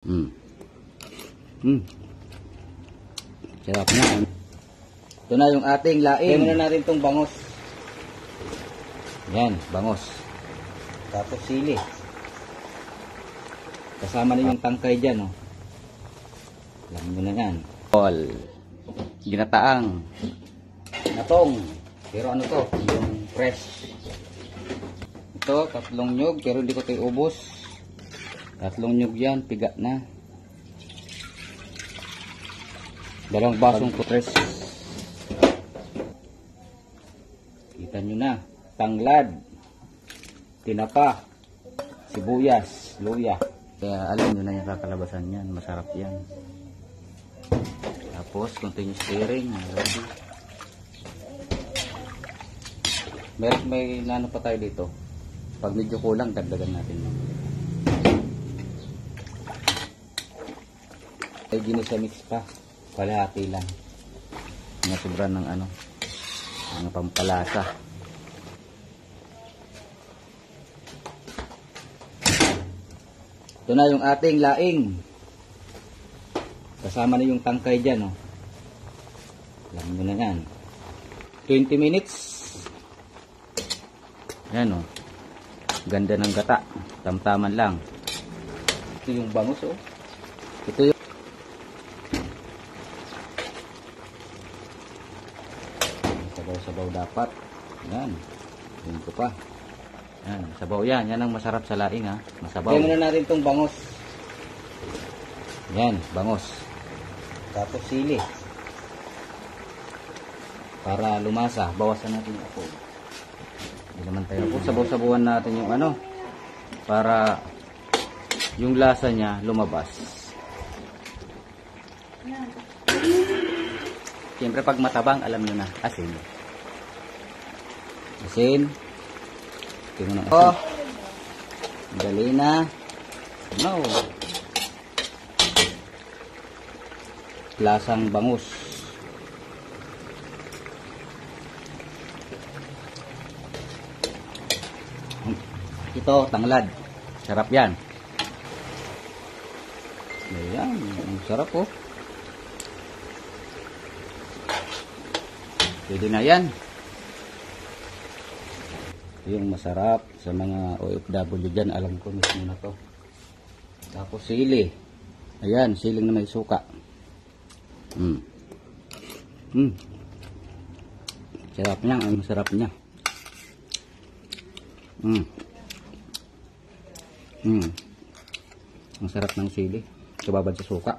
Mm. Mm. Sarap na. Ito na yung ating laing. Kaya muna natin itong bangos. Yan, bangos. Tapos sili. Kasama na yung tangkay dyan, oh. Alam mo na yan. Ginataang. Natong. Pero ano to? Yung fresh. Ito, 3 nyug. Pero hindi ko ito iubos. 3 nyug yan. Piga na. 2 basong kutres. Kita nyo na. Tanglad. Tinapa. Sibuyas. Luya. Kaya alam nyo na yung kakalabasan yan. Masarap yan. Tapos continuous stirring. May nano pa tayo dito. Pag medyo kulang, dagdagan natin. Ay ginisa mix pa. Kalahati lang. Nasubran ng ano. Ang pampalasa. Ito na yung ating laing. Kasama na yung tangkay dyan, oh. Alam mo na yan. 20 minutes. Yan, oh. Ganda ng gata. Tamtaman lang. Ito yung bangus, oh. Ito yung sabaw-sabaw dapat. Yan. Yun ko pa. Yan. Sabaw yan. Yan ang masarap sa laing, ha. Masabaw. Kaya muna natin itong bangus. Yan. Bangus. Tapos sili. Para lumasa. Bawasan natin yung apoy. Hindi naman tayo po. Sabaw-sabawan natin yung ano. Para yung lasa niya lumabas. Siyempre pag matabang, alam nyo na. Asin. Asin. Tingnan ng asin. Oh. Dali na. No. Lasang bangus. Ito, tanglad. Sarap yan. Ayan. Ang sarap, oh. Pwede na yan. Yung masarap sa mga OFW dyan. Alam ko mismo na to. Tapos sili. Ayan, siling na may suka. Sarap niya. Ang sarap niya. Ang sarap ng sili. Kababad sa suka.